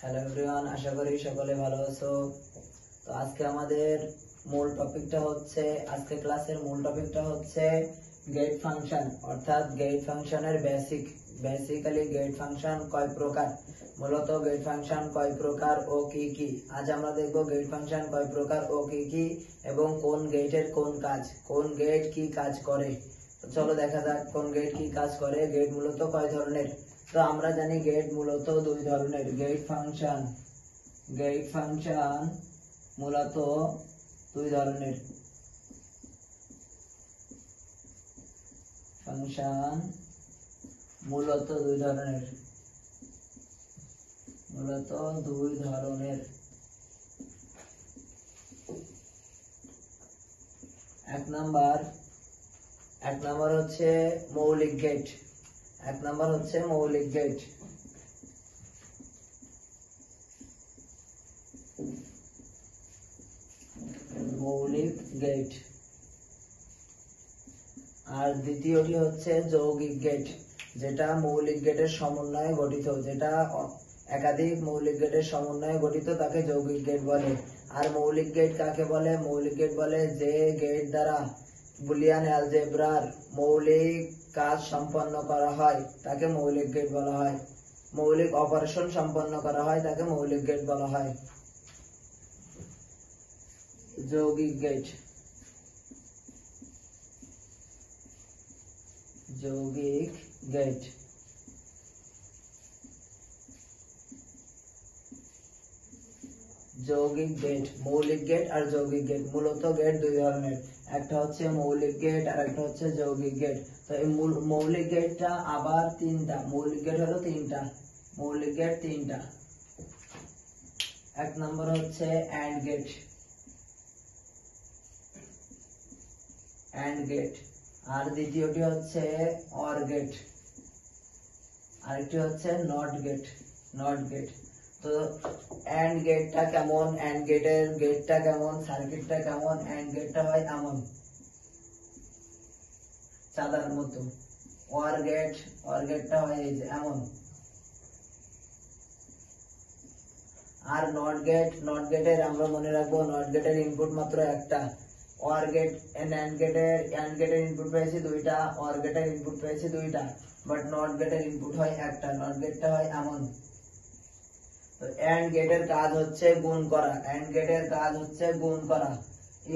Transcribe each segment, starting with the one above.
Hello everyone, আশা করি সকলে ভালো আছো। তো আজকে আমাদের আজকে ক্লাসের মূল টপিকটা হচ্ছে গেট ফাংশন, অর্থাৎ গেট ফাংশনের বেসিক্যালি গেট ফাংশন কয় প্রকার, মূলত গেট ফাংশন কয় প্রকার ও কি কি। আজ আমরা দেখব গেট ফাংশন কয় প্রকার ও কি কি এবং কোন গেটের কোন গেট কি কাজ করে। তো চলো দেখা যাক কোন গেট কি কাজ করে। গেট মূলত কয় ধরনের। তো আমরা জানি গেট মূলত দুই ধরনের। গেট ফাংশন মূলত দুই ধরনের। ফাংশন মূলত দুই ধরনের। এক নাম্বার হচ্ছে মৌলিক গেট। আর দ্বিতীয়টি হচ্ছে যৌগিক গেট, যেটা মৌলিক গেটের সমন্বয়ে গঠিত, যেটা একাধিক মৌলিক গেটের সমন্বয়ে গঠিত, তাকে যৌগিক গেট বলে। আর মৌলিক গেট কাকে বলে? মৌলিক গেট বলে যে গেট দ্বারা বুলিয়ান অ্যালজেব্রার মৌলিক কাজ সম্পন্ন করা হয় তাকে মৌলিক গেট বলা হয়। মৌলিক অপারেশন সম্পন্ন করা হয় তাকে মৌলিক গেট বলা হয়। যৌগিক গেট মৌলিক গেট আর যৌগিক গেট। মূলত গেট দুই ধরনের, একটা হচ্ছে মৌলিক গেট আর একটা হচ্ছে যৌগিক গেট। তো এই মৌলিক গেটটা আবার তিনটা। মৌলিক গেট হলো তিনটা। এক নম্বর হচ্ছে অ্যান্ড গেট, আর দ্বিতীয়টি হচ্ছে অর গেট, আরেকটি হচ্ছে নট গেট। তো অ্যান্ড গেটটা কেমন, সার্কিটটা কেমন? অ্যান্ড গেটটা হয় এমন, চাঁদার মতো। অর গেটটা হয় এই যে এমন। আর নট গেটের আমরা মনে রাখবো, নট গেটের ইনপুট মাত্র একটা। অর গেট অ্যান্ড গেটের ইনপুট পেয়েছি দুইটা, অর গেটের ইনপুট পেয়েছি দুইটা, বাট নট গেটের ইনপুট হয় একটা। নট গেটটা হয় এমন। তো অ্যান্ড গেটের কাজ হচ্ছে গুণ করা।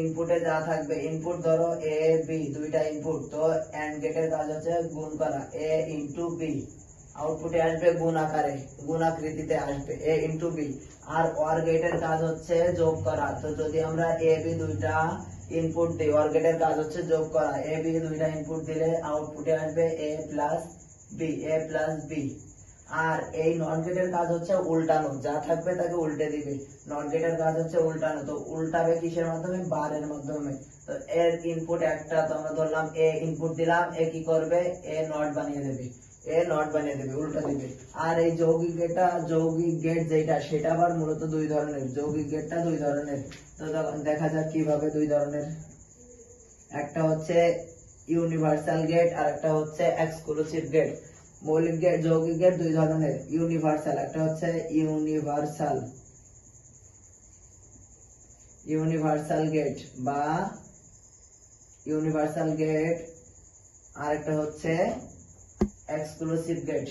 ইনপুটে যা থাকবে, ইনপুট ধরো এ বি, দুইটা ইনপুট, তো অ্যান্ড গেটের কাজ হচ্ছে গুণ করা, এ ইনটু বি। আউটপুটে আসবে গুণ আকৃতিতে আসবে এ ইনটু বি। আর অর গেটের কাজ হচ্ছে যোগ করা। তো যদি আমরা এ বি দুইটা ইনপুট দিই, অর গেটের কাজ হচ্ছে যোগ করা। এ বি দুইটা ইনপুট দিলে আউটপুটে আসবে এ প্লাস বি। আর এই নট গেটের কাজ হচ্ছে উল্টানো, যা থাকবে তাকে উল্টে দিবে। নট গেটের কাজ হচ্ছে উল্টানো। তো উল্টাবে কিসের মাধ্যমে? বারের মাধ্যমে। তো এর ইনপুট একটা, তো আমরা ধরলাম এ ইনপুট দিলাম, এ কি করবে? এ নট বানিয়ে দেবে, উল্টা দিবে। আর এই যৌগিক গেট যেটা, সেটা আবার মূলত দুই ধরনের। যৌগিক গেটটা দুই ধরনের। তো দেখা যাক কিভাবে দুই ধরনের। একটা হচ্ছে ইউনিভার্সাল গেট আর একটা হচ্ছে এক্সক্লুসিভ গেট। যৌগিক গেট দুই ধরনের। একটা হচ্ছে ইউনিভার্সাল গেট আর একটা হচ্ছে এক্সক্লুসিভ গেট।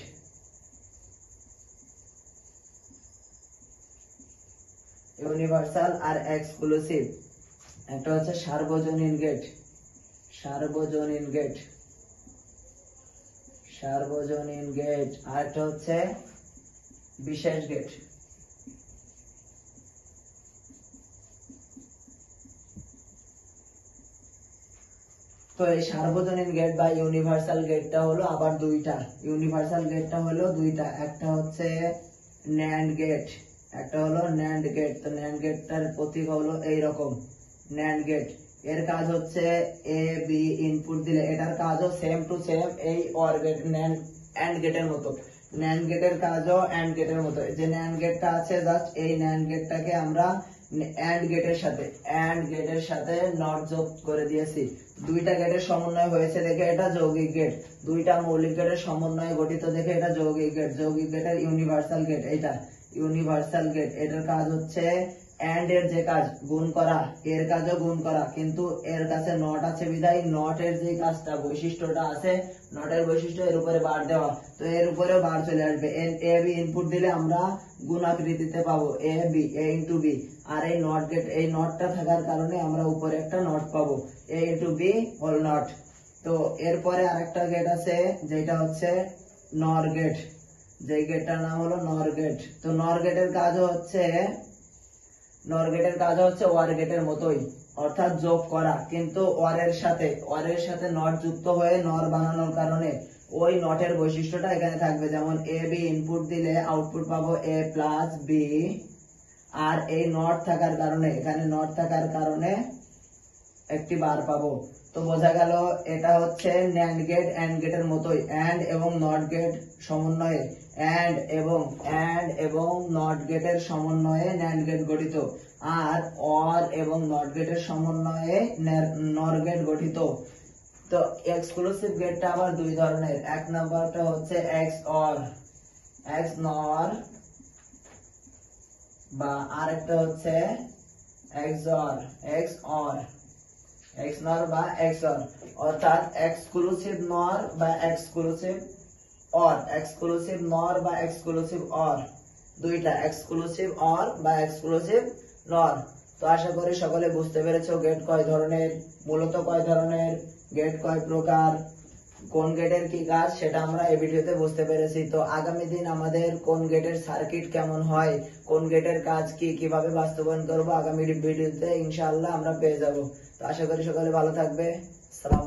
ইউনিভার্সাল আর এক্সক্লুসিভ। একটা হচ্ছে সার্বজনীন গেট আর একটা হচ্ছে বিশেষ গেট। তো এই সার্বজনীন গেট বা ইউনিভার্সাল গেটটা হলো আবার দুইটা। একটা হচ্ছে ন্যান্ড গেট, একটা হলো ন্যান্ড গেট। তো ন্যান্ড গেটটার প্রতীক হলো এইরকম, ন্যান্ড গেট। এর কাজ হচ্ছে এ বি ইনপুট দিলে এটার কাজও সেম টু সেম এই অর গেট অ্যান্ড গেটের মতো। ন্যান্ড গেটের কাজও অ্যান্ড গেটের মতো। যে ন্যান্ড গেটটা আছে, জাস্ট এই ন্যান্ড গেটটাকে আমরা অ্যান্ড গেটের সাথে নট যোগ করে দিয়েছি। দুইটা গেটের সমন্বয় হয়েছে দেখে এটা যৌগিক গেট, দুইটা মৌলিক গেটের সমন্বয়ে গঠিত দেখে এটা যৌগিক গেট। যৌগিক গেটের ইউনিভার্সাল গেট, এটা ইউনিভার্সাল গেট, এটার কাজ হচ্ছে এন্ড এর যে কাজ গুণ করা, এর কাজও গুণ করা, কিন্তু এর কাছে নট আছে বিধায় নট এর যে কাজটা বৈশিষ্ট্যটা আছে, নটের বৈশিষ্ট্য এর উপরে বার দেওয়া, তো এর উপরেও বার চলে আসবে। এ বি ইনপুট দিলে আমরা গুণ আকৃতিতে পাবো A B, A into B, আর এই নট গেট, এই নটটা থাকার কারণে আমরা উপরে একটা নট পাবো, এ ইন্টু বি হোল নট। তো এরপরে আরেকটা গেট আছে যেটা হচ্ছে নর গেট, যে গেটটার নাম হলো নর গেট। তো নর গেটের কাজ হচ্ছে ওয়ার গেটের মতোই, অর্থাৎ যোগ করা, কিন্তু ওয়ারের সাথে নট যুক্ত হয়ে নর বানানোর কারণে ওই নটের বৈশিষ্ট্যটা এখানে থাকবে। যেমন এ বি ইনপুট দিলে আউটপুট পাবো এ প্লাস বি, আর এই নট থাকার কারণে, এখানে নট থাকার কারণে একটি বার পাবো। তো বোঝা গেল এটা হচ্ছে ন্যান্ড গেট এন্ড গেটের মতোই, এন্ড এবং নট গেট সমন্বয়ে, এন্ড এবং নট গেটের সমন্বয়ে ন্যান্ড গেট গঠিত, আর অর এবং নট গেটের সমন্বয়ে নর গেট গঠিত। তো এক্সক্লুসিভ গেটটা আবার দুই ধরনের, এক নাম্বারটা হচ্ছে এক্স নর, বা আরেকটা হচ্ছে এক্স অর বা XOR, অর্থাৎ এক্সক্লুসিভ নর বা এক্সক্লুসিভ অর, দুইটা এক্সক্লুসিভ অর বা এক্সক্লুসিভ নর। তো আশা করি সকলে বুঝতে পেরেছো গেট কয় ধরনের, মূলত কয় ধরনের, গেট কয় প্রকার, কোন গেটের কি কাজ সেটা আমরা এই ভিডিওতে বুঝতে পেরেছি। তো আগামী দিন আমাদের কোন গেটের সার্কিট কেমন হয়, কোন গেটের কাজ কি, কিভাবে বাস্তবায়ন করবো, আগামী ভিডিওতে ইনশাআল্লাহ আমরা পেয়ে যাব। তো আশা করি সকলে ভালো থাকবে। সালাম।